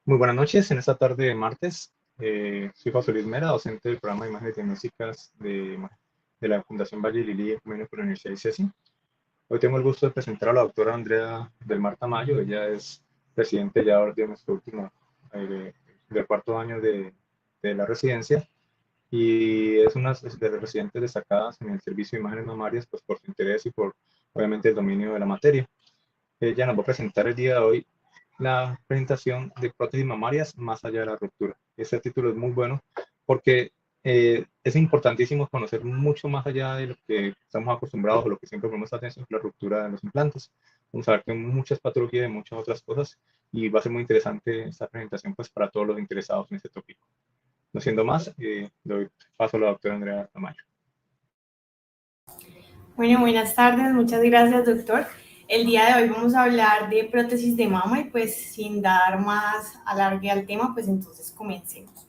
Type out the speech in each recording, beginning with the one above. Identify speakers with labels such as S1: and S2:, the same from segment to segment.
S1: Muy buenas noches. En esta tarde de martes, soy José Luis Mera, docente del programa de Imágenes Diagnósticas de la Fundación Valle Lili en convenio con la Universidad de ICESI. Hoy tengo el gusto de presentar a la doctora Andrea del Mar Tamayo. Ella es residente ya de nuestro último, del cuarto año de la residencia, y es una de las residentes destacadas en el servicio de imágenes mamarias, pues por su interés y por, obviamente, el dominio de la materia. Ella nos va a presentar el día de hoy la presentación de prótesis mamarias más allá de la ruptura. Este título es muy bueno porque es importantísimo conocer mucho más allá de lo que estamos acostumbrados o lo que siempre ponemos atención, la ruptura de los implantes. Vamos a ver que hay muchas patologías y muchas otras cosas, y va a ser muy interesante esta presentación pues para todos los interesados en este tópico. No siendo más, doy paso a la doctora Andrea Tamayo.
S2: Bueno, buenas tardes, muchas gracias, doctor. El día de hoy vamos a hablar de prótesis de mama y pues sin dar más alargue al tema, pues entonces comencemos.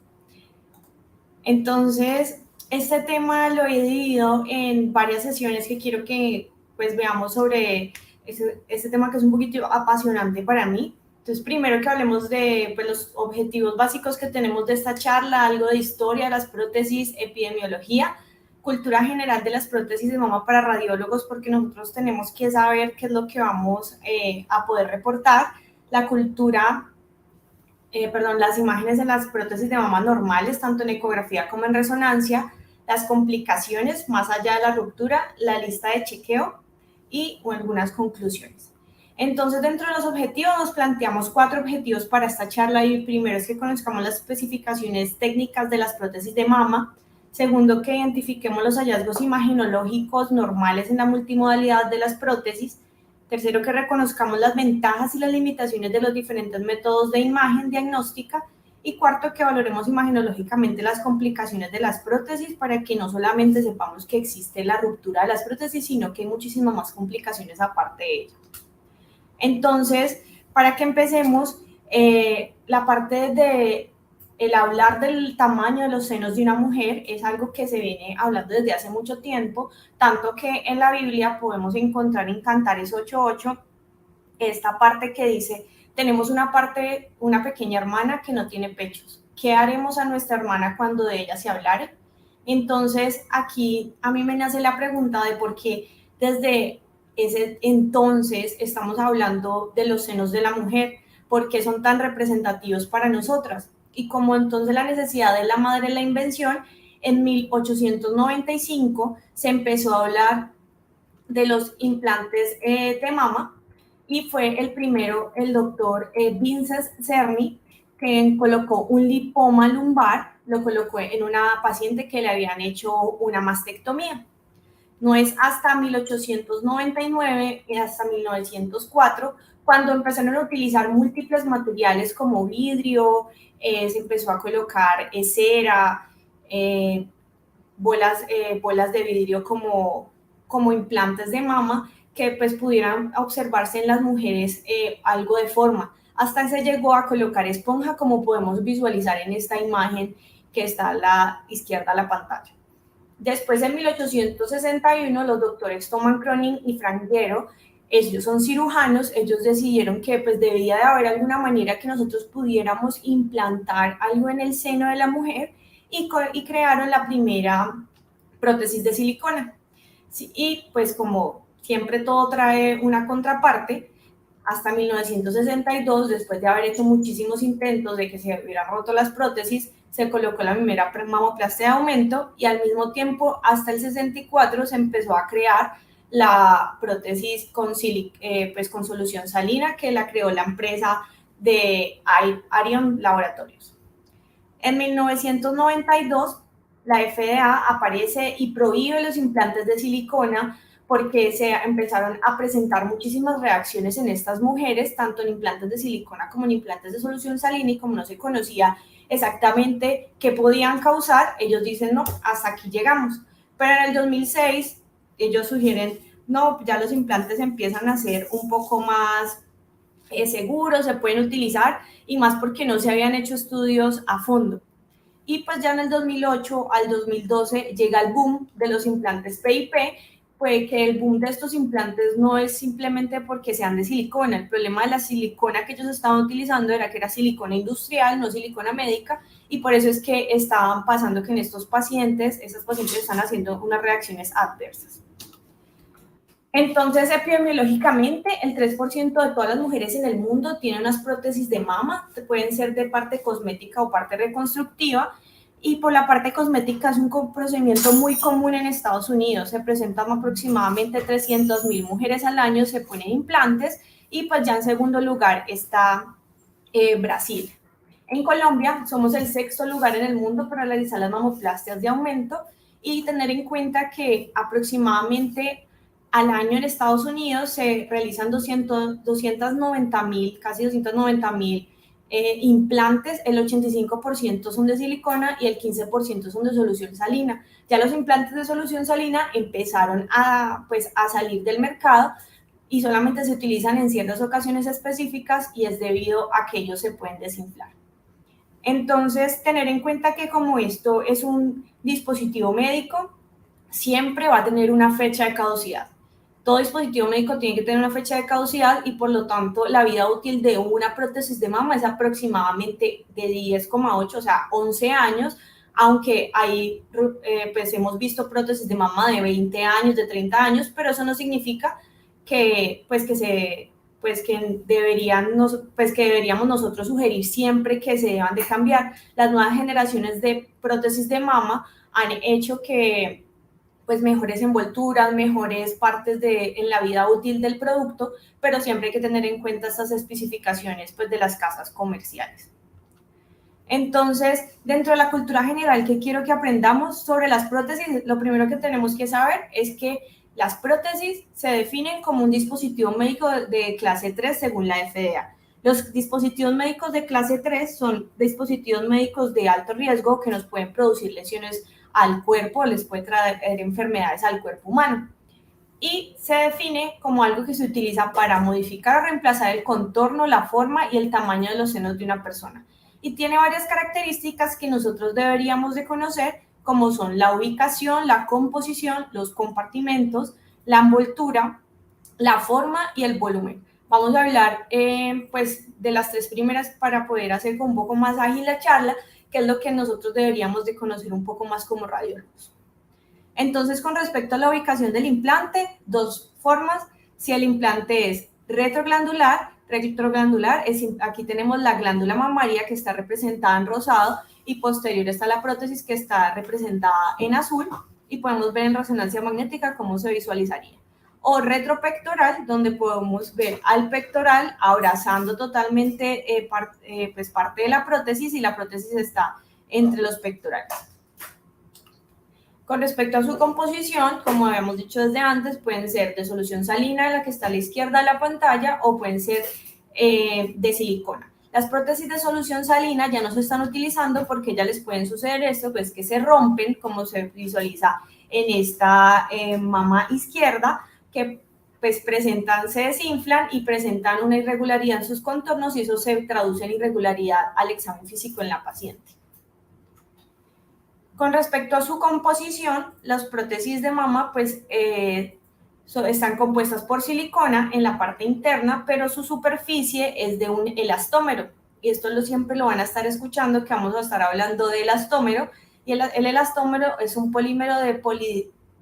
S2: Entonces, este tema lo he dividido en varias sesiones que quiero que pues veamos sobre este tema que es un poquito apasionante para mí. Entonces, primero que hablemos de pues, los objetivos básicos que tenemos de esta charla, algo de historia de las prótesis, epidemiología, cultura general de las prótesis de mama para radiólogos, porque nosotros tenemos que saber qué es lo que vamos a poder reportar, la cultura, las imágenes de las prótesis de mama normales, tanto en ecografía como en resonancia, las complicaciones más allá de la ruptura, la lista de chequeo y algunas conclusiones. Entonces, dentro de los objetivos nos planteamos 4 objetivos para esta charla, y el primero es que conozcamos las especificaciones técnicas de las prótesis de mama. Segundo, que identifiquemos los hallazgos imaginológicos normales en la multimodalidad de las prótesis. Tercero, que reconozcamos las ventajas y las limitaciones de los diferentes métodos de imagen diagnóstica. Y cuarto, que valoremos imaginológicamente las complicaciones de las prótesis para que no solamente sepamos que existe la ruptura de las prótesis, sino que hay muchísimas más complicaciones aparte de ello. Entonces, para que empecemos, la parte de el hablar del tamaño de los senos de una mujer es algo que se viene hablando desde hace mucho tiempo, tanto que en la Biblia podemos encontrar en Cantares 8:8 esta parte que dice: tenemos una pequeña hermana que no tiene pechos. ¿Qué haremos a nuestra hermana cuando de ella se hablare? Entonces, aquí a mí me nace la pregunta de por qué desde ese entonces estamos hablando de los senos de la mujer, por qué son tan representativos para nosotras. Y como entonces la necesidad de la madre de la invención, en 1895 se empezó a hablar de los implantes de mama, y fue el primero el doctor Vincent Cerny, que colocó un lipoma lumbar, lo colocó en una paciente que le habían hecho una mastectomía. No es hasta 1899 y hasta 1904 cuando empezaron a utilizar múltiples materiales como vidrio, se empezó a colocar cera, bolas de vidrio como implantes de mama que pues pudieran observarse en las mujeres algo de forma. Hasta se llegó a colocar esponja, como podemos visualizar en esta imagen que está a la izquierda de la pantalla. Después, en 1861, los doctores Thomas Cronin y Frank Gero, ellos son cirujanos, ellos decidieron que pues debía de haber alguna manera que nosotros pudiéramos implantar algo en el seno de la mujer, y crearon la primera prótesis de silicona. Sí, y pues como siempre todo trae una contraparte, hasta 1962, después de haber hecho muchísimos intentos de que se hubieran roto las prótesis, se colocó la primera mamoplastia de aumento, y al mismo tiempo, hasta el 64, se empezó a crear la prótesis con solución salina, que la creó la empresa de Arion Laboratorios. En 1992, la FDA aparece y prohíbe los implantes de silicona porque se empezaron a presentar muchísimas reacciones en estas mujeres, tanto en implantes de silicona como en implantes de solución salina, y como no se conocía exactamente qué podían causar, ellos dicen no, hasta aquí llegamos. Pero en el 2006 ellos sugieren no, ya los implantes empiezan a ser un poco más seguros, se pueden utilizar, y más porque no se habían hecho estudios a fondo. Y pues ya en el 2008 al 2012 llega el boom de los implantes PIP, puede que el boom de estos implantes no es simplemente porque sean de silicona. El problema de la silicona que ellos estaban utilizando era que era silicona industrial, no silicona médica, y por eso es que estaban pasando que en estos pacientes, esas pacientes están haciendo unas reacciones adversas. Entonces, epidemiológicamente, el 3% de todas las mujeres en el mundo tienen unas prótesis de mama, que pueden ser de parte cosmética o parte reconstructiva, y por la parte cosmética es un procedimiento muy común en Estados Unidos. Se presentan aproximadamente 300.000 mujeres al año, se ponen implantes, y pues ya en segundo lugar está Brasil. En Colombia somos el 6º lugar en el mundo para realizar las mamoplastias de aumento, y tener en cuenta que aproximadamente al año en Estados Unidos se realizan 290.000, casi 290.000 implantes. El 85% son de silicona y el 15% son de solución salina. Ya los implantes de solución salina empezaron a salir del mercado y solamente se utilizan en ciertas ocasiones específicas, y es debido a que ellos se pueden desinflar. Entonces, tener en cuenta que como esto es un dispositivo médico, siempre va a tener una fecha de caducidad. Todo dispositivo médico tiene que tener una fecha de caducidad, y por lo tanto la vida útil de una prótesis de mama es aproximadamente de 10,8, o sea, 11 años, aunque hay, pues hemos visto prótesis de mama de 20 años, de 30 años, pero eso no significa que deberíamos nosotros sugerir siempre que se deban de cambiar. Las nuevas generaciones de prótesis de mama han hecho que pues mejores envolturas, mejores partes en la vida útil del producto, pero siempre hay que tener en cuenta estas especificaciones pues de las casas comerciales. Entonces, dentro de la cultura general que quiero que aprendamos sobre las prótesis, lo primero que tenemos que saber es que las prótesis se definen como un dispositivo médico de clase 3 según la FDA. Los dispositivos médicos de clase 3 son dispositivos médicos de alto riesgo que nos pueden producir lesiones al cuerpo, les puede traer enfermedades al cuerpo humano. Y se define como algo que se utiliza para modificar o reemplazar el contorno, la forma y el tamaño de los senos de una persona. Y tiene varias características que nosotros deberíamos de conocer, como son la ubicación, la composición, los compartimentos, la envoltura, la forma y el volumen. Vamos a hablar pues de las 3 primeras para poder hacer un poco más ágil la charla, que es lo que nosotros deberíamos de conocer un poco más como radiólogos. Entonces, con respecto a la ubicación del implante, 2 formas. Si el implante es retroglandular, aquí tenemos la glándula mamaria que está representada en rosado, y posterior está la prótesis que está representada en azul, y podemos ver en resonancia magnética cómo se visualizaría. O retropectoral, donde podemos ver al pectoral abrazando totalmente parte de la prótesis, y la prótesis está entre los pectorales. Con respecto a su composición, como habíamos dicho desde antes, pueden ser de solución salina, la que está a la izquierda de la pantalla, o pueden ser de silicona. Las prótesis de solución salina ya no se están utilizando porque ya les pueden suceder esto, pues que se rompen, como se visualiza en esta mama izquierda, que pues se desinflan y presentan una irregularidad en sus contornos, y eso se traduce en irregularidad al examen físico en la paciente. Con respecto a su composición, las prótesis de mama pues están compuestas por silicona en la parte interna, pero su superficie es de un elastómero, y esto siempre lo van a estar escuchando, que vamos a estar hablando de elastómero, y el elastómero es un polímero de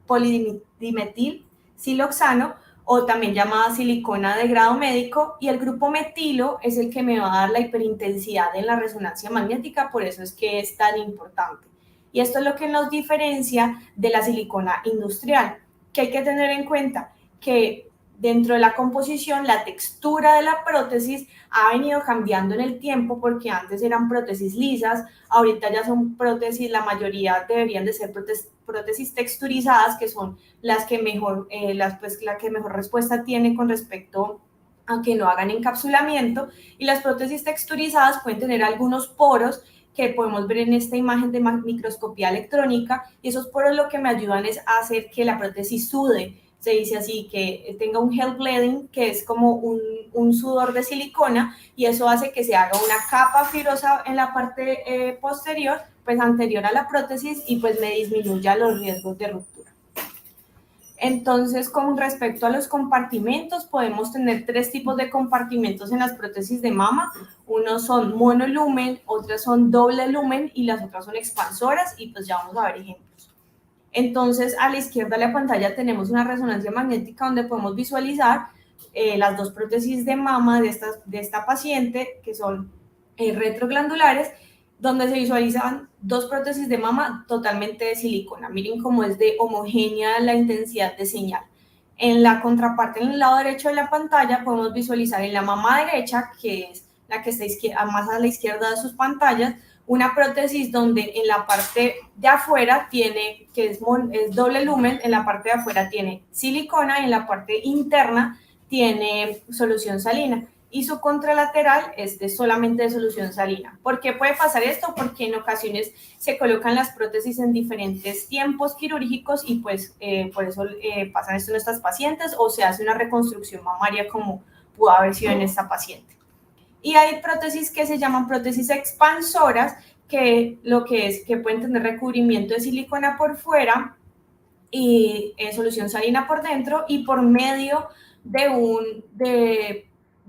S2: polidimetil siloxano, o también llamada silicona de grado médico, y el grupo metilo es el que me va a dar la hiperintensidad en la resonancia magnética, por eso es que es tan importante. Y esto es lo que nos diferencia de la silicona industrial, que hay que tener en cuenta que dentro de la composición, la textura de la prótesis ha venido cambiando en el tiempo, porque antes eran prótesis lisas, ahorita ya son prótesis, la mayoría deberían de ser prótesis texturizadas, que son las que mejor, la que mejor respuesta tiene con respecto a que no hagan encapsulamiento, y las prótesis texturizadas pueden tener algunos poros que podemos ver en esta imagen de microscopía electrónica, y esos poros lo que me ayudan es a hacer que la prótesis sude. Se dice así, que tenga un gel bleeding, que es como un sudor de silicona, y eso hace que se haga una capa fibrosa en la parte posterior, pues anterior a la prótesis, y pues me disminuya los riesgos de ruptura. Entonces, con respecto a los compartimentos, podemos tener 3 tipos de compartimentos en las prótesis de mama. Unos son monolumen, otras son doble lumen y las otras son expansoras, y pues ya vamos a ver ejemplos. Entonces, a la izquierda de la pantalla tenemos una resonancia magnética donde podemos visualizar las 2 prótesis de mama de esta paciente, que son retroglandulares, donde se visualizan 2 prótesis de mama totalmente de silicona. Miren cómo es de homogénea la intensidad de señal. En la contraparte, en el lado derecho de la pantalla, podemos visualizar en la mama derecha, que es la que está más a la izquierda de sus pantallas, una prótesis donde en la parte de afuera tiene, que es doble lumen, en la parte de afuera tiene silicona y en la parte interna tiene solución salina. Y su contralateral es solamente de solución salina. ¿Por qué puede pasar esto? Porque en ocasiones se colocan las prótesis en diferentes tiempos quirúrgicos y pues por eso pasan esto en estas pacientes, o se hace una reconstrucción mamaria como pudo haber sido en esta paciente. Y hay prótesis que se llaman prótesis expansoras, que lo que es que pueden tener recubrimiento de silicona por fuera y solución salina por dentro, y por medio de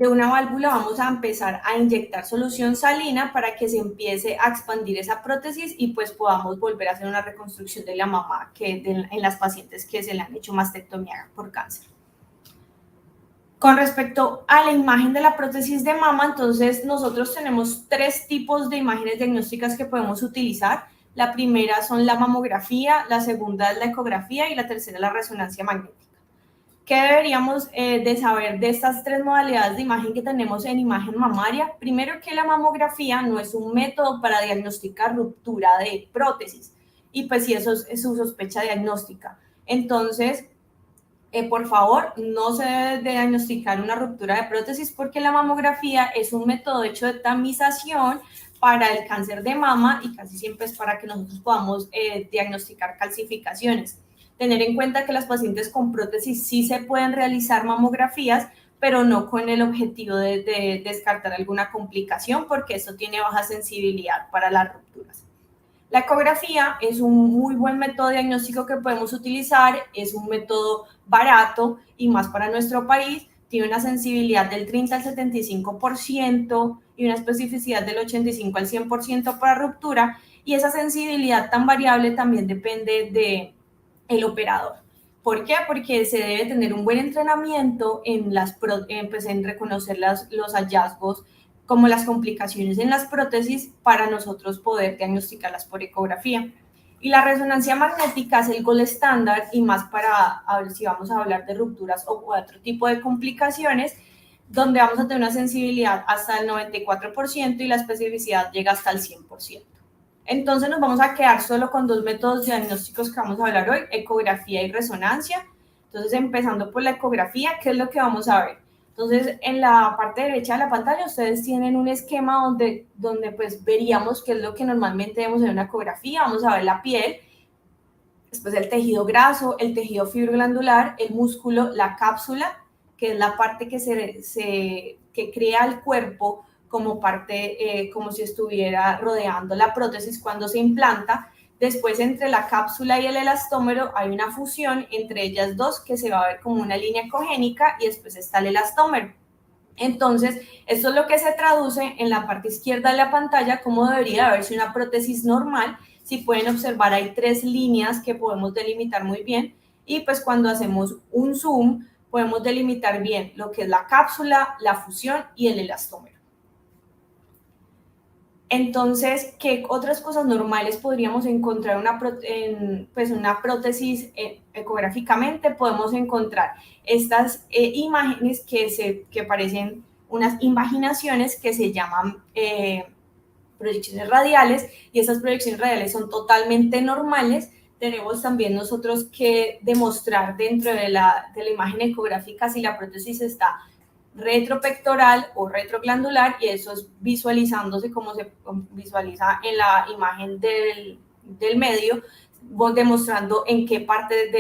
S2: una válvula vamos a empezar a inyectar solución salina para que se empiece a expandir esa prótesis y pues podamos volver a hacer una reconstrucción de la mama en las pacientes que se le han hecho mastectomía por cáncer. Con respecto a la imagen de la prótesis de mama, entonces nosotros tenemos 3 tipos de imágenes diagnósticas que podemos utilizar. La primera son la mamografía, la segunda es la ecografía y la tercera la resonancia magnética. ¿Qué deberíamos de saber de estas 3 modalidades de imagen que tenemos en imagen mamaria? Primero, que la mamografía no es un método para diagnosticar ruptura de prótesis, y pues sí, eso es su sospecha diagnóstica. Entonces, por favor, no se debe de diagnosticar una ruptura de prótesis, porque la mamografía es un método hecho de tamización para el cáncer de mama y casi siempre es para que nosotros podamos diagnosticar calcificaciones. Tener en cuenta que las pacientes con prótesis sí se pueden realizar mamografías, pero no con el objetivo de descartar alguna complicación, porque eso tiene baja sensibilidad para las rupturas. La ecografía es un muy buen método diagnóstico que podemos utilizar, es un método barato y más para nuestro país, tiene una sensibilidad del 30 al 75% y una especificidad del 85 al 100% para ruptura, y esa sensibilidad tan variable también depende del operador. ¿Por qué? Porque se debe tener un buen entrenamiento en reconocer los hallazgos como las complicaciones en las prótesis para nosotros poder diagnosticarlas por ecografía. Y la resonancia magnética es el gold estándar, y más para ver si vamos a hablar de rupturas o otro tipo de complicaciones, donde vamos a tener una sensibilidad hasta el 94% y la especificidad llega hasta el 100%. Entonces nos vamos a quedar solo con 2 métodos diagnósticos que vamos a hablar hoy, ecografía y resonancia. Entonces, empezando por la ecografía, ¿qué es lo que vamos a ver? Entonces, en la parte derecha de la pantalla ustedes tienen un esquema donde pues veríamos qué es lo que normalmente vemos en una ecografía. Vamos a ver la piel, después el tejido graso, el tejido fibroglandular, el músculo, la cápsula, que es la parte que crea el cuerpo como parte, como si estuviera rodeando la prótesis cuando se implanta. Después, entre la cápsula y el elastómero hay una fusión entre ellas dos que se va a ver como una línea ecogénica, y después está el elastómero. Entonces, esto es lo que se traduce en la parte izquierda de la pantalla, como debería verse una prótesis normal. Si pueden observar, hay 3 líneas que podemos delimitar muy bien, y pues cuando hacemos un zoom podemos delimitar bien lo que es la cápsula, la fusión y el elastómero. Entonces, ¿qué otras cosas normales podríamos encontrar en una prótesis ecográficamente? Podemos encontrar estas imágenes que parecen unas invaginaciones que se llaman proyecciones radiales, y esas proyecciones radiales son totalmente normales. Tenemos también nosotros que demostrar dentro de la imagen ecográfica si la prótesis está retropectoral o retroglandular, y eso es visualizándose como se visualiza en la imagen del medio, demostrando en qué parte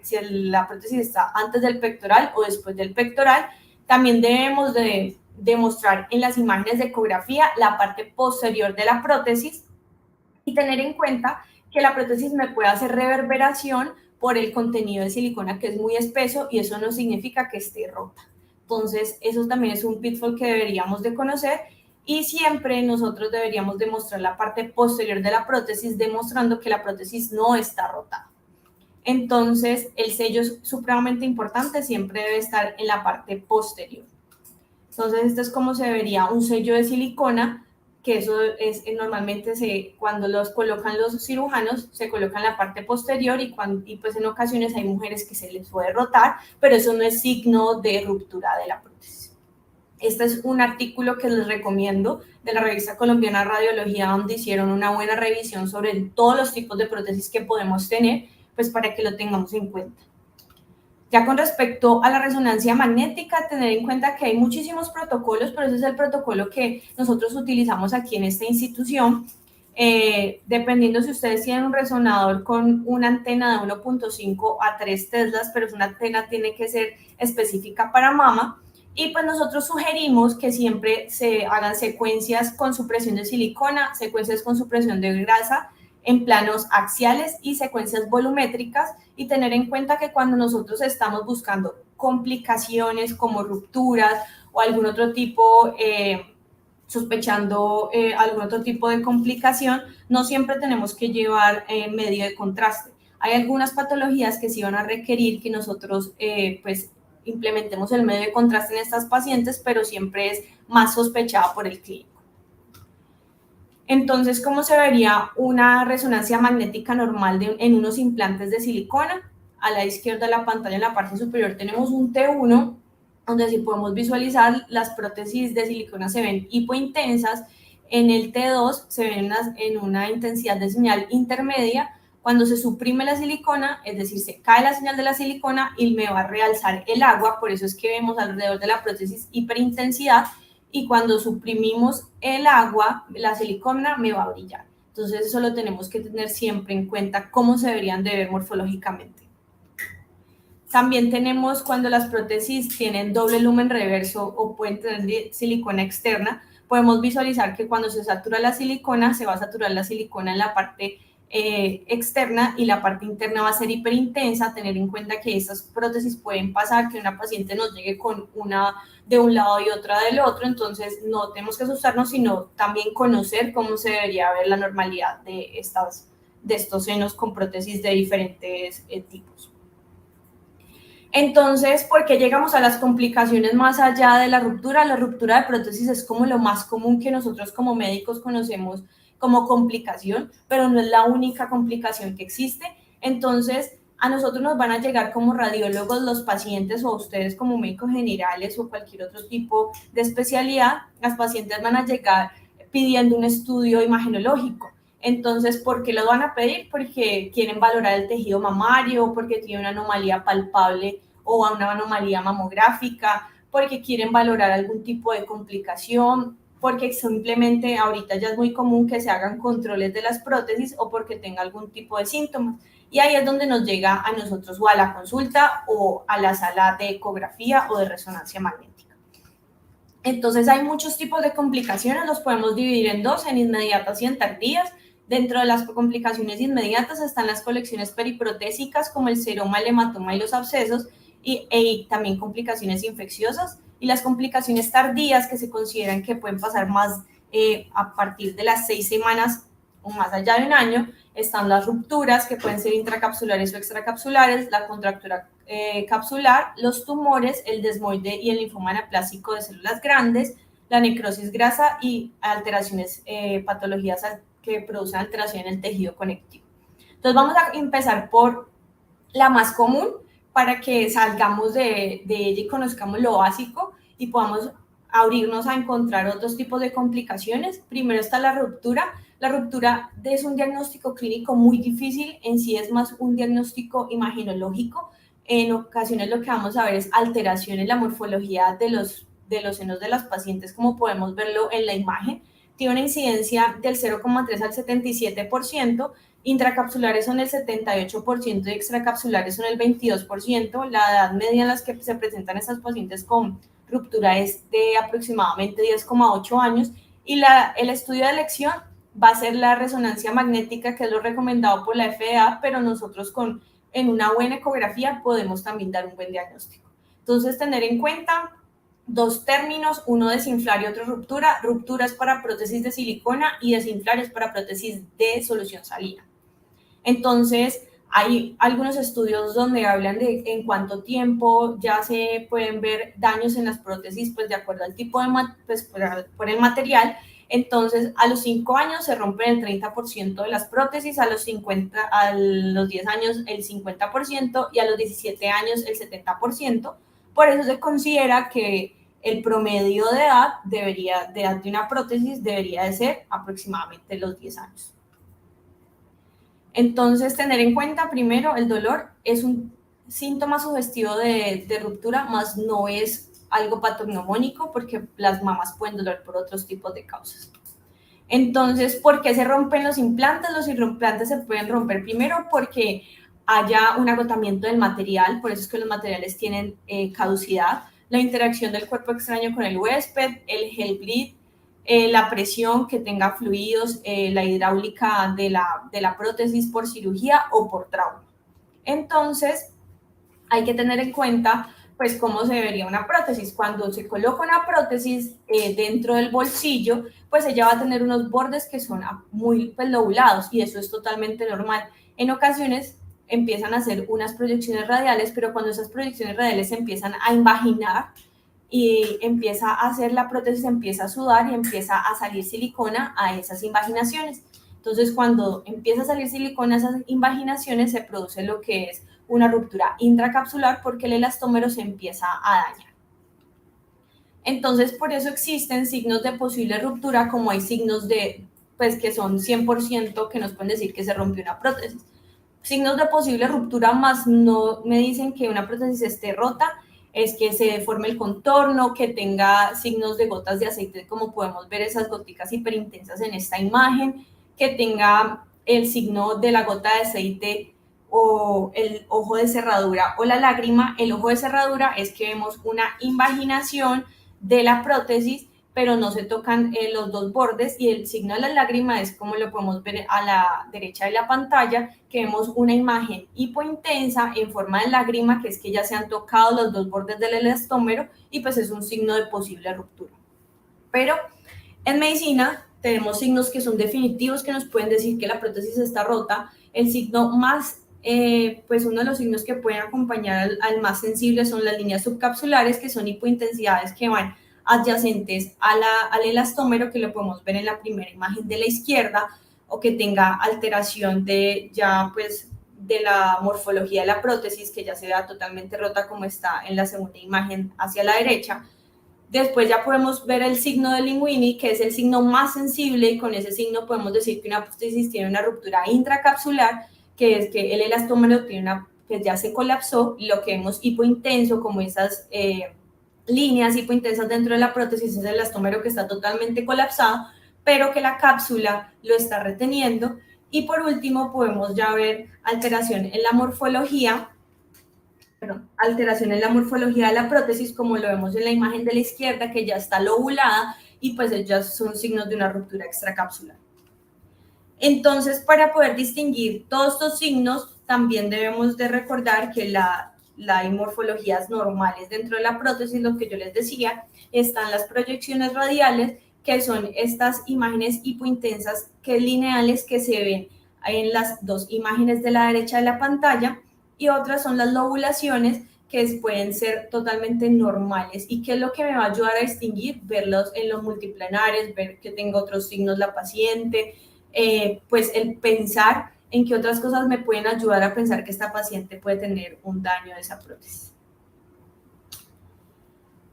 S2: si la prótesis está antes del pectoral o después del pectoral. También debemos de demostrar en las imágenes de ecografía la parte posterior de la prótesis, y tener en cuenta que la prótesis me puede hacer reverberación por el contenido de silicona que es muy espeso y eso no significa que esté rota. Entonces, eso también es un pitfall que deberíamos de conocer y siempre nosotros deberíamos demostrar la parte posterior de la prótesis demostrando que la prótesis no está rota. Entonces, el sello es supremamente importante, siempre debe estar en la parte posterior. Entonces, esto es como se vería un sello de silicona, que eso es normalmente cuando los colocan los cirujanos, se coloca en la parte posterior y pues en ocasiones hay mujeres que se les puede rotar, pero eso no es signo de ruptura de la prótesis. Este es un artículo que les recomiendo de la revista colombiana Radiología, donde hicieron una buena revisión sobre todos los tipos de prótesis que podemos tener, pues para que lo tengamos en cuenta. Ya con respecto a la resonancia magnética, tener en cuenta que hay muchísimos protocolos, pero ese es el protocolo que nosotros utilizamos aquí en esta institución. Dependiendo si ustedes tienen un resonador con una antena de 1.5 a 3 teslas, pero una antena tiene que ser específica para mama. Y pues nosotros sugerimos que siempre se hagan secuencias con supresión de silicona, secuencias con supresión de grasa en planos axiales y secuencias volumétricas, y tener en cuenta que cuando nosotros estamos buscando complicaciones como rupturas o algún otro tipo, sospechando algún otro tipo de complicación, no siempre tenemos que llevar medio de contraste. Hay algunas patologías que sí van a requerir que nosotros pues implementemos el medio de contraste en estas pacientes, pero siempre es más sospechada por el clínico. Entonces, ¿cómo se vería una resonancia magnética normal en unos implantes de silicona? A la izquierda de la pantalla, en la parte superior, tenemos un T1, donde sí podemos visualizar las prótesis de silicona se ven hipointensas. En el T2 se ven en una intensidad de señal intermedia. Cuando se suprime la silicona, es decir, se cae la señal de la silicona y me va a realzar el agua, por eso es que vemos alrededor de la prótesis hiperintensidad, y cuando suprimimos el agua, la silicona me va a brillar. Entonces eso lo tenemos que tener siempre en cuenta, cómo se deberían de ver morfológicamente. También tenemos cuando las prótesis tienen doble lumen reverso o pueden tener silicona externa, podemos visualizar que cuando se satura la silicona, se va a saturar la silicona en la parte externa y la parte interna va a ser hiperintensa. Tener en cuenta que estas prótesis pueden pasar, que una paciente nos llegue con una de un lado y otra del otro, entonces no tenemos que asustarnos, sino también conocer cómo se debería ver la normalidad de estos senos con prótesis de diferentes tipos. Entonces, ¿por qué llegamos a las complicaciones más allá de la ruptura? La ruptura de prótesis es como lo más común que nosotros como médicos conocemos como complicación, pero no es la única complicación que existe. Entonces, a nosotros nos van a llegar como radiólogos los pacientes, o a ustedes como médicos generales o cualquier otro tipo de especialidad, las pacientes van a llegar pidiendo un estudio imagenológico. Entonces, ¿por qué lo van a pedir? Porque quieren valorar el tejido mamario, porque tiene una anomalía palpable o una anomalía mamográfica, porque quieren valorar algún tipo de complicación, porque simplemente ahorita ya es muy común que se hagan controles de las prótesis o porque tenga algún tipo de síntomas. Y ahí es donde nos llega a nosotros o a la consulta o a la sala de ecografía o de resonancia magnética. Entonces hay muchos tipos de complicaciones, los podemos dividir en dos, en inmediatas y en tardías. Dentro de las complicaciones inmediatas están las colecciones periprotésicas como el seroma, el hematoma y los abscesos, y también complicaciones infecciosas. Y las complicaciones tardías, que se consideran que pueden pasar más a partir de las 6 semanas o más allá de un año, están las rupturas, que pueden ser intracapsulares o extracapsulares, la contractura capsular, los tumores, el desmoide y el linfoma anaplásico de células grandes, la necrosis grasa y alteraciones, patologías que producen alteración en el tejido conectivo. Entonces vamos a empezar por la más común para que salgamos de ella y conozcamos lo básico y podamos abrirnos a encontrar otros tipos de complicaciones. Primero está la ruptura. La ruptura es un diagnóstico clínico muy difícil, en sí es más un diagnóstico imagenológico. En ocasiones lo que vamos a ver es alteración en la morfología de los senos de las pacientes, como podemos verlo en la imagen. Tiene una incidencia del 0,3 al 77%, intracapsulares son el 78% y extracapsulares son el 22%. La edad media en la que se presentan estas pacientes con ruptura es de aproximadamente 10,8 años, y el estudio de elección va a ser la resonancia magnética, que es lo recomendado por la FDA, pero nosotros con en una buena ecografía podemos también dar un buen diagnóstico. Entonces, tener en cuenta dos términos, uno desinflar y otro ruptura. Ruptura es para prótesis de silicona y desinflar es para prótesis de solución salina. Entonces, hay algunos estudios donde hablan de en cuánto tiempo ya se pueden ver daños en las prótesis, pues de acuerdo al tipo de, pues por el material. Entonces, a los 5 años se rompen el 30% de las prótesis, a los 10 años el 50% y a los 17 años el 70%. Por eso se considera que el promedio de edad de una prótesis debería de ser aproximadamente los 10 años. Entonces, tener en cuenta primero, el dolor es un síntoma sugestivo de ruptura, más no es algo patognomónico porque las mamas pueden doler por otros tipos de causas. Entonces, ¿por qué se rompen los implantes? Los implantes se pueden romper primero porque haya un agotamiento del material, por eso es que los materiales tienen caducidad, la interacción del cuerpo extraño con el huésped, el gel bleed, la presión que tenga fluidos, la hidráulica de la prótesis por cirugía o por trauma. Entonces, hay que tener en cuenta pues cómo se vería una prótesis. Cuando se coloca una prótesis dentro del bolsillo, pues ella va a tener unos bordes que son muy lobulados y eso es totalmente normal. En ocasiones empiezan a hacer unas proyecciones radiales, pero cuando esas proyecciones radiales se empiezan a invaginar y empieza a hacer la prótesis, empieza a sudar y empieza a salir silicona a esas invaginaciones. Entonces, cuando empieza a salir silicona a esas invaginaciones, se produce lo que es una ruptura intracapsular porque el elastómero se empieza a dañar. Entonces, por eso existen signos de posible ruptura, como hay signos pues que son 100% que nos pueden decir que se rompió una prótesis. Signos de posible ruptura más no me dicen que una prótesis esté rota, es que se deforme el contorno, que tenga signos de gotas de aceite, como podemos ver esas goticas hiperintensas en esta imagen, que tenga el signo de la gota de aceite o el ojo de cerradura o la lágrima. El ojo de cerradura es que vemos una invaginación de la prótesis, pero no se tocan los dos bordes, y el signo de la lágrima es como lo podemos ver a la derecha de la pantalla, que vemos una imagen hipointensa en forma de lágrima, que es que ya se han tocado los dos bordes del elastómero y pues es un signo de posible ruptura. Pero en medicina tenemos signos que son definitivos, que nos pueden decir que la prótesis está rota. El signo más pues uno de los signos que pueden acompañar al más sensible son las líneas subcapsulares, que son hipointensidades que van adyacentes al elastómero, que lo podemos ver en la primera imagen de la izquierda, o que tenga alteración de la morfología de la prótesis, que ya se vea totalmente rota como está en la segunda imagen hacia la derecha. Después ya podemos ver el signo de Linguini, que es el signo más sensible, y con ese signo podemos decir que una prótesis tiene una ruptura intracapsular, que es que el elastómero que ya se colapsó, y lo que vemos hipointenso, como esas líneas hipointensas dentro de la prótesis, es el elastómero que está totalmente colapsado, pero que la cápsula lo está reteniendo. Y por último podemos ya ver alteración en la morfología, de la prótesis, como lo vemos en la imagen de la izquierda, que ya está lobulada, y pues ellas son signos de una ruptura extracapsular. Entonces, para poder distinguir todos estos signos, también debemos de recordar que hay morfologías normales dentro de la prótesis. Lo que yo les decía, están las proyecciones radiales, que son estas imágenes hipointensas lineales que se ven en las dos imágenes de la derecha de la pantalla, y otras son las lobulaciones, que pueden ser totalmente normales. ¿Y qué es lo que me va a ayudar a distinguir? Verlos en los multiplanares, ver que tenga otros signos la paciente, pues el pensar en qué otras cosas me pueden ayudar a pensar que esta paciente puede tener un daño de esa prótesis.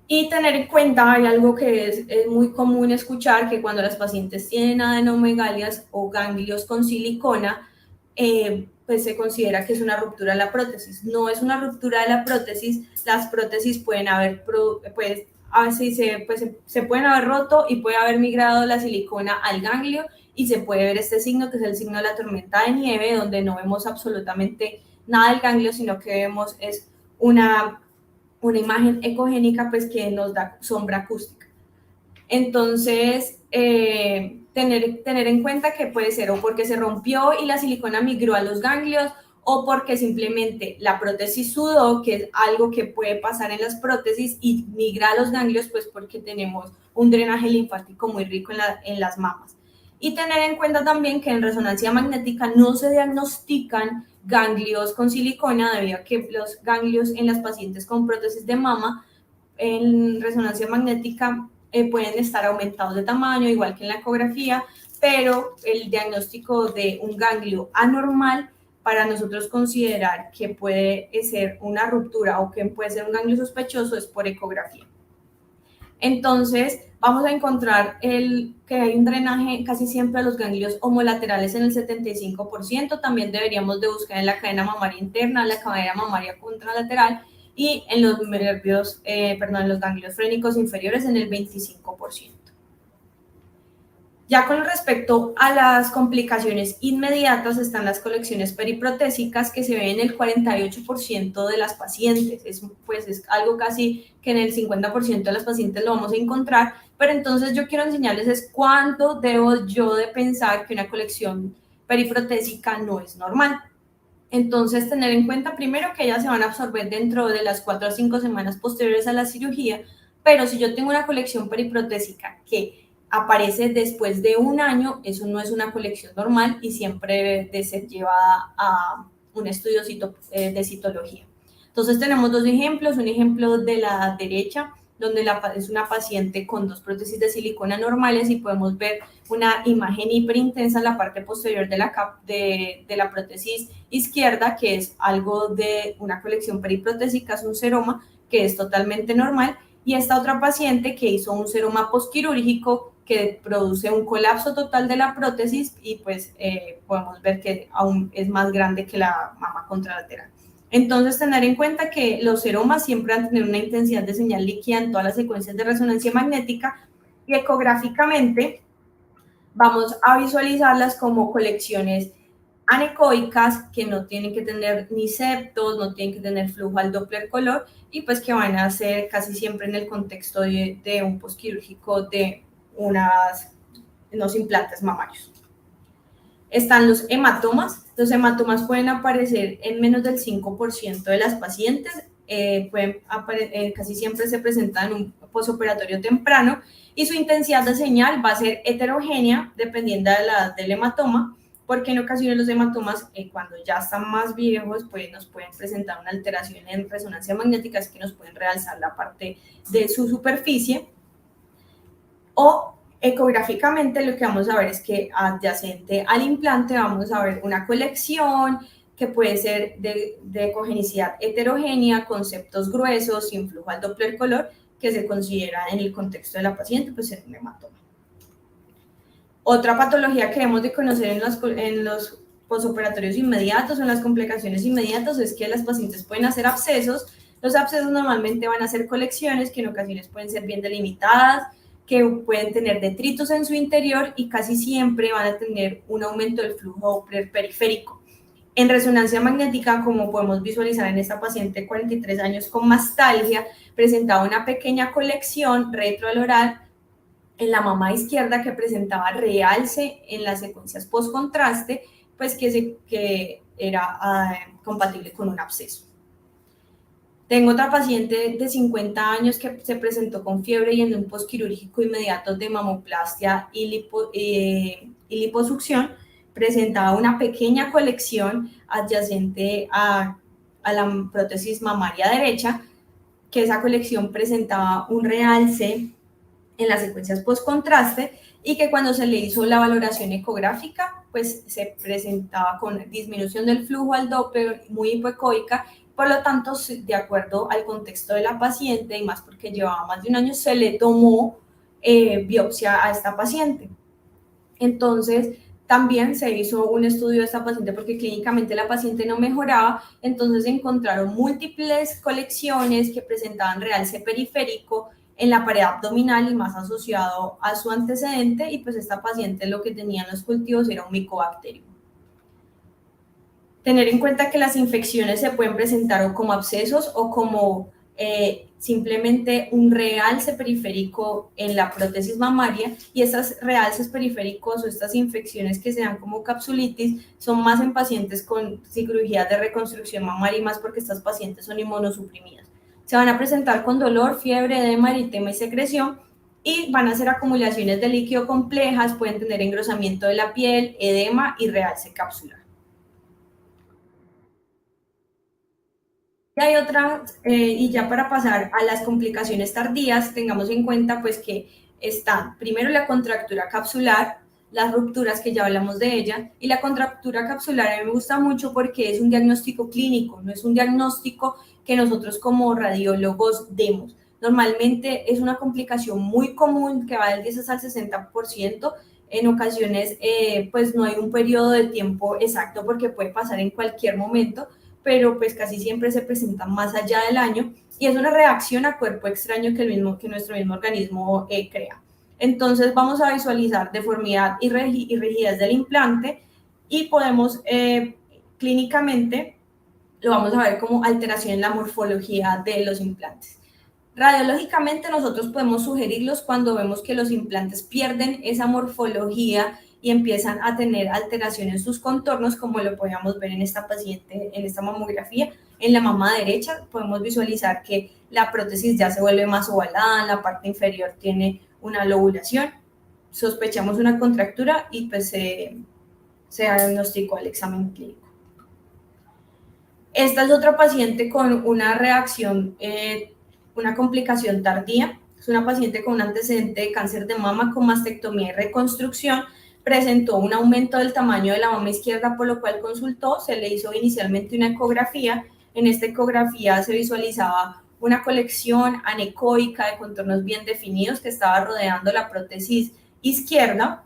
S2: Y tener en cuenta, hay algo que es muy común escuchar, que cuando las pacientes tienen adenomegalias o ganglios con silicona, pues se considera que es una ruptura de la prótesis. No es una ruptura de la prótesis, las prótesis pueden haber, se pueden haber roto y puede haber migrado la silicona al ganglio, y se puede ver este signo, que es el signo de la tormenta de nieve, donde no vemos absolutamente nada del ganglio, sino que vemos es una imagen ecogénica, pues que nos da sombra acústica. Entonces, tener en cuenta que puede ser o porque se rompió y la silicona migró a los ganglios, o porque simplemente la prótesis sudó, que es algo que puede pasar en las prótesis, y migra a los ganglios, pues porque tenemos un drenaje linfático muy rico en las mamas. Y tener en cuenta también que en resonancia magnética no se diagnostican ganglios con silicona, debido a que los ganglios en las pacientes con prótesis de mama en resonancia magnética pueden estar aumentados de tamaño, igual que en la ecografía, pero el diagnóstico de un ganglio anormal para nosotros considerar que puede ser una ruptura o que puede ser un ganglio sospechoso es por ecografía. Entonces, vamos a encontrar que hay un drenaje casi siempre a los ganglios homolaterales en el 75%. También deberíamos de buscar en la cadena mamaria interna, la cadena mamaria contralateral y en los nervios, en los ganglios frénicos inferiores en el 25%. Ya con respecto a las complicaciones inmediatas están las colecciones periprotésicas que se ven en el 48% de las pacientes. Es algo casi que en el 50% de las pacientes lo vamos a encontrar, pero entonces yo quiero enseñarles es cuánto debo yo de pensar que una colección periprotésica no es normal. Entonces, tener en cuenta primero que ellas se van a absorber dentro de las 4 a 5 semanas posteriores a la cirugía, pero si yo tengo una colección periprotésica que aparece después de un año, eso no es una colección normal y siempre debe de ser llevada a un estudio de citología. Entonces tenemos dos ejemplos, un ejemplo de la derecha, donde es una paciente con 2 prótesis de silicona normales y podemos ver una imagen hiperintensa en la parte posterior de la prótesis izquierda, que es algo de una colección periprotésica, es un seroma que es totalmente normal, y esta otra paciente que hizo un seroma postquirúrgico que produce un colapso total de la prótesis y pues podemos ver que aún es más grande que la mama contralateral. Entonces, tener en cuenta que los seromas siempre van a tener una intensidad de señal líquida en todas las secuencias de resonancia magnética y ecográficamente vamos a visualizarlas como colecciones anecoicas que no tienen que tener ni septos, no tienen que tener flujo al Doppler color y pues que van a ser casi siempre en el contexto de un posquirúrgico de unos implantes mamarios. Están los hematomas. Los hematomas pueden aparecer en menos del 5% de las pacientes, casi siempre se presentan en un posoperatorio temprano y su intensidad de señal va a ser heterogénea dependiendo de la edad del hematoma, porque en ocasiones los hematomas cuando ya están más viejos pues nos pueden presentar una alteración en resonancia magnética, es que nos pueden realzar la parte de su superficie, o ecográficamente lo que vamos a ver es que adyacente al implante vamos a ver una colección que puede ser de ecogenicidad heterogénea, con septos gruesos, sin flujo al Doppler color, que se considera en el contexto de la paciente pues en un hematoma. Otra patología que debemos de conocer en los posoperatorios inmediatos o en las complicaciones inmediatas es que las pacientes pueden hacer abscesos. Los abscesos normalmente van a ser colecciones que en ocasiones pueden ser bien delimitadas, que pueden tener detritos en su interior y casi siempre van a tener un aumento del flujo Doppler periférico. En resonancia magnética, como podemos visualizar en esta paciente de 43 años con mastalgia, presentaba una pequeña colección retroaloral en la mama izquierda que presentaba realce en las secuencias post-contraste, pues que era compatible con un absceso. Tengo otra paciente de 50 años que se presentó con fiebre y en un posquirúrgico inmediato de mamoplastia y liposucción presentaba una pequeña colección adyacente a la prótesis mamaria derecha, que esa colección presentaba un realce en las secuencias post-contraste y que cuando se le hizo la valoración ecográfica, pues se presentaba con disminución del flujo al Doppler muy hipoecoica. Por lo tanto, de acuerdo al contexto de la paciente y más porque llevaba más de un año, se le tomó biopsia a esta paciente. Entonces, también se hizo un estudio de esta paciente porque clínicamente la paciente no mejoraba, entonces encontraron múltiples colecciones que presentaban realce periférico en la pared abdominal y más asociado a su antecedente, y pues esta paciente lo que tenía en los cultivos era un micobacterio. Tener en cuenta que las infecciones se pueden presentar o como abscesos o como simplemente un realce periférico en la prótesis mamaria, y estos realces periféricos o estas infecciones que se dan como capsulitis son más en pacientes con cirugías de reconstrucción mamaria y más porque estas pacientes son inmunosuprimidas. Se van a presentar con dolor, fiebre, edema, eritema y secreción, y van a ser acumulaciones de líquido complejas, pueden tener engrosamiento de la piel, edema y realce capsular. Y hay otras, y ya para pasar a las complicaciones tardías, tengamos en cuenta pues que están primero la contractura capsular, las rupturas que ya hablamos de ella, y la contractura capsular a mí me gusta mucho porque es un diagnóstico clínico, no es un diagnóstico que nosotros como radiólogos demos. Normalmente es una complicación muy común que va del 10 al 60%. En ocasiones pues no hay un periodo de tiempo exacto porque puede pasar en cualquier momento, pero pues casi siempre se presentan más allá del año, y es una reacción a cuerpo extraño que nuestro mismo organismo crea. Entonces vamos a visualizar deformidad y rigidez del implante, y podemos clínicamente lo vamos a ver como alteración en la morfología de los implantes. Radiológicamente nosotros podemos sugerirlos cuando vemos que los implantes pierden esa morfología y empiezan a tener alteración en sus contornos, como lo podíamos ver en esta paciente, en esta mamografía. En la mama derecha podemos visualizar que la prótesis ya se vuelve más ovalada, en la parte inferior tiene una lobulación, sospechamos una contractura y pues se diagnosticó al examen clínico. Esta es otra paciente con una reacción, una complicación tardía. Es una paciente con un antecedente de cáncer de mama con mastectomía y reconstrucción. Presentó un aumento del tamaño de la mama izquierda, por lo cual consultó. Se le hizo inicialmente una ecografía. En esta ecografía se visualizaba una colección anecoica de contornos bien definidos que estaba rodeando la prótesis izquierda.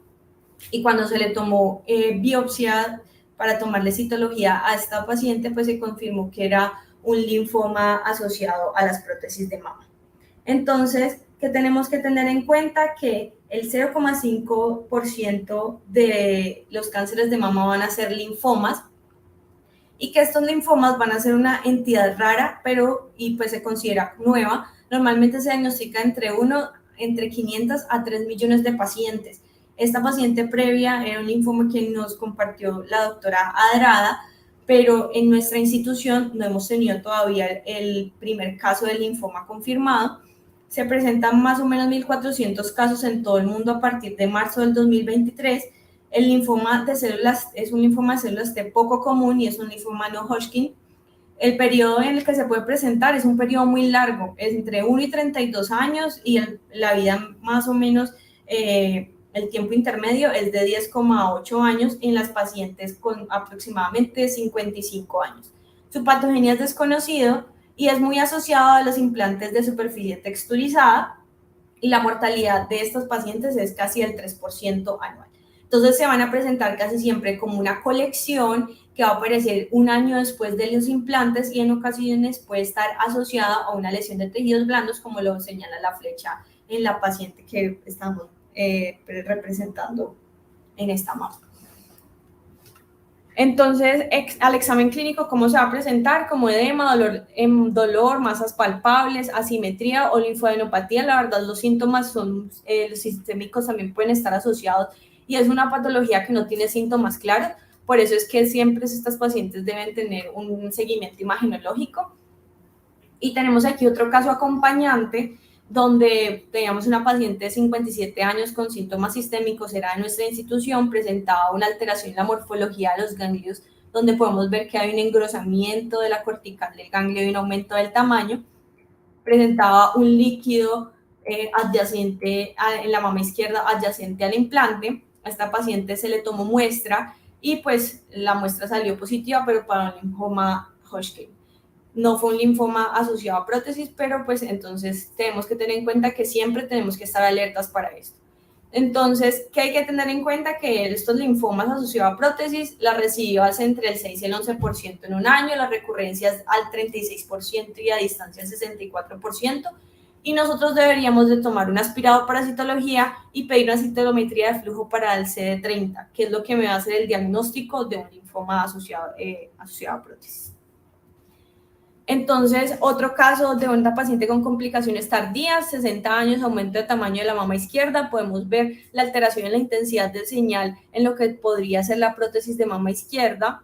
S2: Y cuando se le tomó biopsia para tomarle citología a esta paciente, pues se confirmó que era un linfoma asociado a las prótesis de mama. Entonces, ¿qué tenemos que tener en cuenta? Que el 0,5% de los cánceres de mama van a ser linfomas, y que estos linfomas van a ser una entidad rara, y pues se considera nueva. Normalmente se diagnostica entre 500 a 3 millones de pacientes. Esta paciente previa era un linfoma que nos compartió la doctora Adrada, pero en nuestra institución no hemos tenido todavía el primer caso de linfoma confirmado. Se presentan más o menos 1.400 casos en todo el mundo a partir de marzo del 2023. El linfoma de células es un linfoma de células T poco común y es un linfoma no Hodgkin. El periodo en el que se puede presentar es un periodo muy largo, es entre 1 y 32 años, y la vida más o menos, el tiempo intermedio es de 10,8 años en las pacientes con aproximadamente 55 años. Su patogenia es desconocido y es muy asociado a los implantes de superficie texturizada, y la mortalidad de estos pacientes es casi el 3% anual. Entonces se van a presentar casi siempre como una colección que va a aparecer un año después de los implantes, y en ocasiones puede estar asociada a una lesión de tejidos blandos, como lo señala la flecha en la paciente que estamos representando en esta mapa. Entonces, al examen clínico, ¿cómo se va a presentar? Como edema, dolor, masas palpables, asimetría o linfoadenopatía. La verdad, los síntomas son, los sistémicos también pueden estar asociados, y es una patología que no tiene síntomas claros. Por eso es que siempre estas pacientes deben tener un seguimiento imagenológico. Y tenemos aquí otro caso acompañante, donde teníamos una paciente de 57 años con síntomas sistémicos, era de nuestra institución, presentaba una alteración en la morfología de los ganglios, donde podemos ver que hay un engrosamiento de la cortical del ganglio y un aumento del tamaño. Presentaba un líquido adyacente en la mama izquierda, adyacente al implante. A esta paciente se le tomó muestra y pues la muestra salió positiva, pero para un linfoma Hodgkin. No fue un linfoma asociado a prótesis, pero pues entonces tenemos que tener en cuenta que siempre tenemos que estar alertas para esto. Entonces, ¿qué hay que tener en cuenta? Que estos linfomas asociados a prótesis, la recidivas entre el 6 y el 11% en un año, las recurrencias al 36% y a distancia al 64%, y nosotros deberíamos de tomar un aspirado para citología y pedir una citometría de flujo para el CD30, que es lo que me va a hacer el diagnóstico de un linfoma asociado a prótesis. Entonces, otro caso de una paciente con complicaciones tardías, 60 años, aumento de tamaño de la mama izquierda, podemos ver la alteración en la intensidad del señal en lo que podría ser la prótesis de mama izquierda.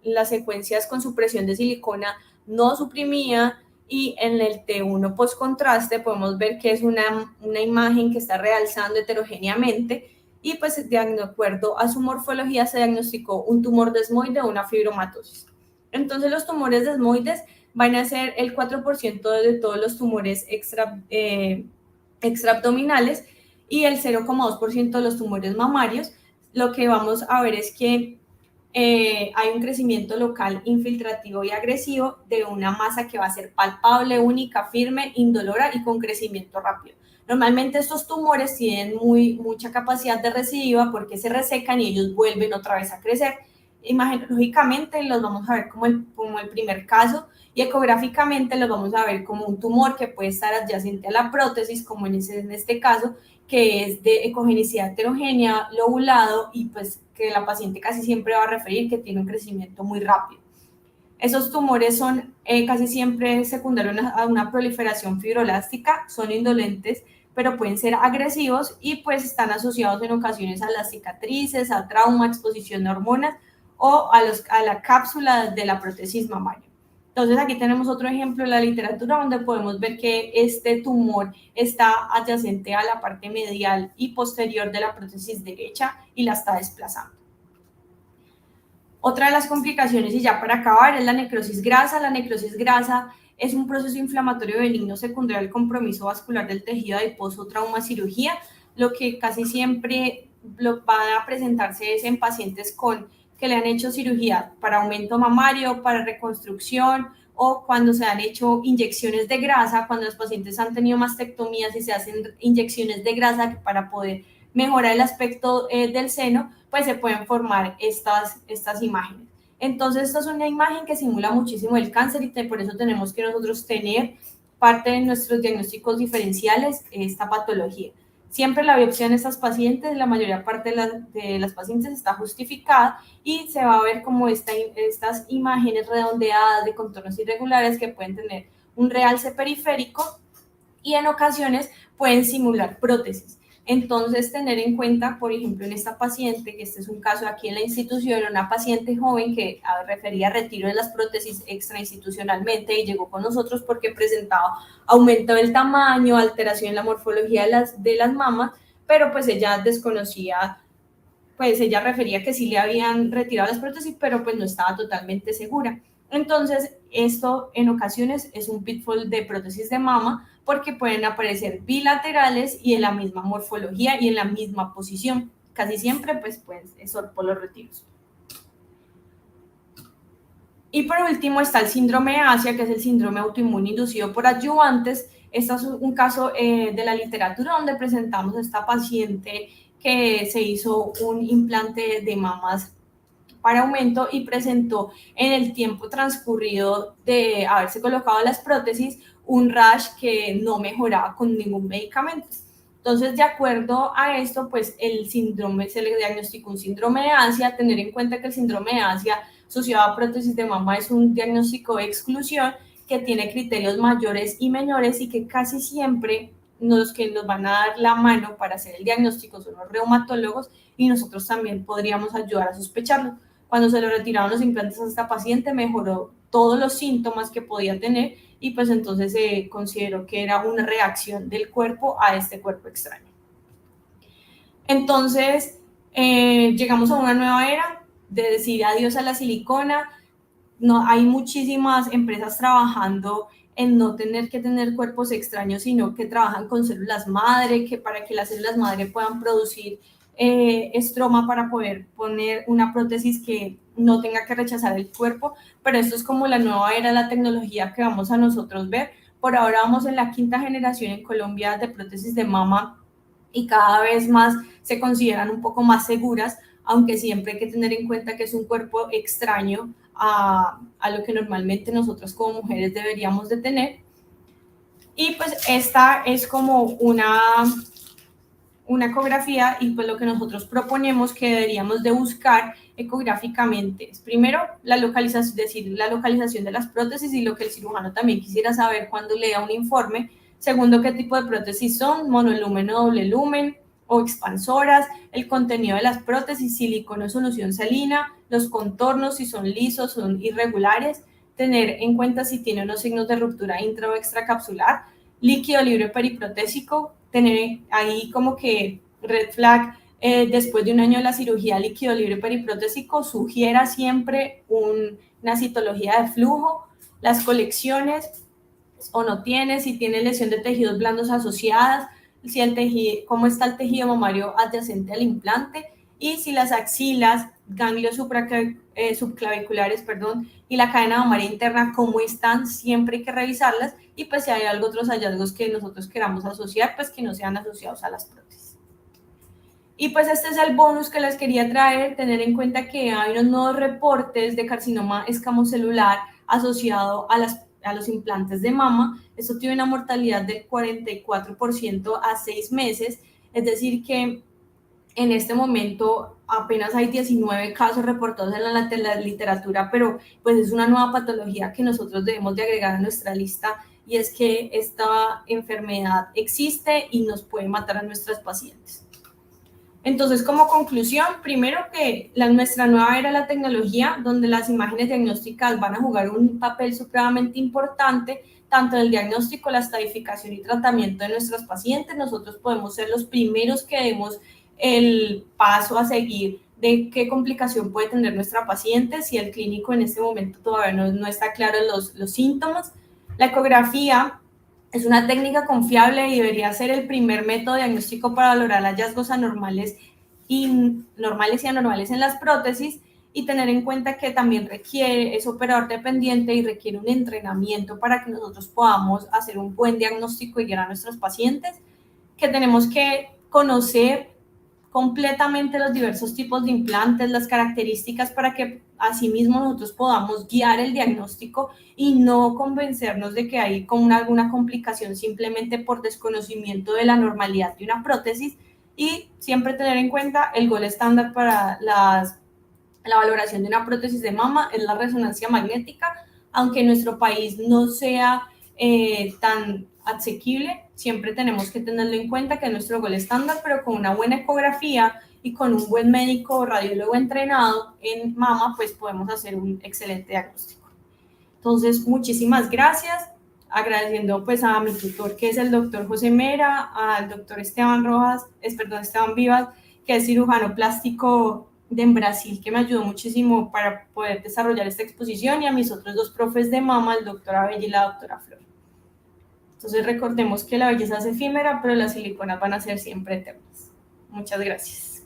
S2: Las secuencias con supresión de silicona no suprimida, y en el T1 post-contraste podemos ver que es una imagen que está realzando heterogéneamente, y pues de acuerdo a su morfología se diagnosticó un tumor desmoide o una fibromatosis. Entonces los tumores desmoides van a ser el 4% de todos los tumores extraabdominales y el 0,2% de los tumores mamarios. Lo que vamos a ver es que hay un crecimiento local infiltrativo y agresivo de una masa que va a ser palpable, única, firme, indolora y con crecimiento rápido. Normalmente estos tumores tienen mucha capacidad de recidiva porque se resecan y ellos vuelven otra vez a crecer. Imagenológicamente los vamos a ver como el primer caso, y ecográficamente los vamos a ver como un tumor que puede estar adyacente a la prótesis, como en este caso, que es de ecogenicidad heterogénea, lobulado, y pues que la paciente casi siempre va a referir que tiene un crecimiento muy rápido. Esos tumores son casi siempre secundarios a una proliferación fibroelástica, son indolentes, pero pueden ser agresivos y pues están asociados en ocasiones a las cicatrices, a trauma, exposición a hormonas o a la cápsula de la prótesis mamaria. Entonces aquí tenemos otro ejemplo en la literatura donde podemos ver que este tumor está adyacente a la parte medial y posterior de la prótesis derecha y la está desplazando. Otra de las complicaciones, y ya para acabar, es la necrosis grasa. La necrosis grasa es un proceso inflamatorio benigno secundario al compromiso vascular del tejido adiposo, trauma, cirugía. Lo que casi siempre va a presentarse es en pacientes que le han hecho cirugía para aumento mamario, para reconstrucción, o cuando se han hecho inyecciones de grasa, cuando los pacientes han tenido mastectomías y se hacen inyecciones de grasa para poder mejorar el aspecto del seno, pues se pueden formar estas imágenes. Entonces, esta es una imagen que simula muchísimo el cáncer, y por eso tenemos que nosotros tener parte de nuestros diagnósticos diferenciales esta patología. Siempre la biopsia en estas pacientes, la mayoría parte de las pacientes está justificada, y se va a ver como estas imágenes redondeadas de contornos irregulares que pueden tener un realce periférico y en ocasiones pueden simular prótesis. Entonces, tener en cuenta, por ejemplo, en esta paciente, que este es un caso aquí en la institución, una paciente joven que refería retiro de las prótesis extrainstitucionalmente y llegó con nosotros porque presentaba aumento del tamaño, alteración en la morfología de las mamas, pero pues ella desconocía, pues ella refería que sí le habían retirado las prótesis, pero pues no estaba totalmente segura. Entonces, esto en ocasiones es un pitfall de prótesis de mama, porque pueden aparecer bilaterales y en la misma morfología y en la misma posición. Casi siempre pues pueden ser por los retiros. Y por último está el síndrome de Asia, que es el síndrome autoinmune inducido por adyuvantes. Este es un caso de la literatura donde presentamos a esta paciente que se hizo un implante de mamas para aumento y presentó en el tiempo transcurrido de haberse colocado las prótesis un rash que no mejoraba con ningún medicamento. Entonces, de acuerdo a esto, pues se le diagnosticó un síndrome de Asia. Tener en cuenta que el síndrome de Asia asociado a prótesis de mama es un diagnóstico de exclusión que tiene criterios mayores y menores, y que casi siempre los que nos van a dar la mano para hacer el diagnóstico son los reumatólogos, y nosotros también podríamos ayudar a sospecharlo. Cuando se le retiraron los implantes a esta paciente, mejoró todos los síntomas que podía tener, y pues entonces se consideró que era una reacción del cuerpo a este cuerpo extraño. Entonces, llegamos a una nueva era de decir adiós a la silicona. No, hay muchísimas empresas trabajando en no tener que tener cuerpos extraños, sino que trabajan con células madre, que para que las células madre puedan producir estroma para poder poner una prótesis que no tenga que rechazar el cuerpo. Pero esto es como la nueva era de la tecnología que vamos a nosotros ver. Por ahora vamos en la 5ª generación en Colombia de prótesis de mama, y cada vez más se consideran un poco más seguras, aunque siempre hay que tener en cuenta que es un cuerpo extraño a lo que normalmente nosotros como mujeres deberíamos de tener. Y pues esta es como una ecografía, y pues lo que nosotros proponemos que deberíamos de buscar ecográficamente es primero la localización, es decir, la localización de las prótesis y lo que el cirujano también quisiera saber cuando lea un informe. Segundo, qué tipo de prótesis son, monolumen o doble lumen o expansoras, el contenido de las prótesis, silicona o solución salina, los contornos, si son lisos, son irregulares, tener en cuenta si tiene unos signos de ruptura intra o extracapsular, líquido libre periprotésico, tener ahí como que red flag, después de un año de la cirugía, líquido libre periprotésico, sugiera siempre una citología de flujo, las colecciones o no tiene, si tiene lesión de tejidos blandos asociadas, si el tejido, cómo está el tejido mamario adyacente al implante y si las axilas, ganglios subclaviculares, y la cadena mamaria interna, cómo están, siempre hay que revisarlas y pues si hay otros hallazgos que nosotros queramos asociar, pues que no sean asociados a las prótesis. Y pues este es el bonus que les quería traer, tener en cuenta que hay unos nuevos reportes de carcinoma escamocelular asociado a los implantes de mama. Esto tiene una mortalidad del 44% a 6 meses, es decir que en este momento apenas hay 19 casos reportados en la literatura, pero pues es una nueva patología que nosotros debemos de agregar a nuestra lista y es que esta enfermedad existe y nos puede matar a nuestras pacientes. Entonces, como conclusión, primero que nuestra nueva era de la tecnología, donde las imágenes diagnósticas van a jugar un papel supremamente importante, tanto en el diagnóstico, la estadificación y tratamiento de nuestros pacientes. Nosotros podemos ser los primeros que demos el paso a seguir de qué complicación puede tener nuestra paciente, si el clínico en este momento todavía no está claro en los síntomas. La ecografía es una técnica confiable y debería ser el primer método diagnóstico para valorar hallazgos anormales y anormales en las prótesis y tener en cuenta que también es operador dependiente y requiere un entrenamiento para que nosotros podamos hacer un buen diagnóstico y guiar a nuestros pacientes, que tenemos que conocer completamente los diversos tipos de implantes, las características para que asimismo nosotros podamos guiar el diagnóstico y no convencernos de que hay alguna complicación simplemente por desconocimiento de la normalidad de una prótesis y siempre tener en cuenta el gol estándar para la valoración de una prótesis de mama es la resonancia magnética, aunque en nuestro país no sea tan asequible, siempre tenemos que tenerlo en cuenta que es nuestro gol estándar, pero con una buena ecografía y con un buen médico o radiólogo entrenado en mama, pues podemos hacer un excelente diagnóstico. Entonces, muchísimas gracias, agradeciendo pues a mi tutor, que es el doctor José Mera, al doctor Esteban Vivas, que es cirujano plástico en Brasil, que me ayudó muchísimo para poder desarrollar esta exposición, y a mis otros dos profes de mama, el doctor Abel y la doctora Flor. Entonces recordemos que la belleza es efímera, pero las siliconas van a ser siempre eternas. Muchas gracias.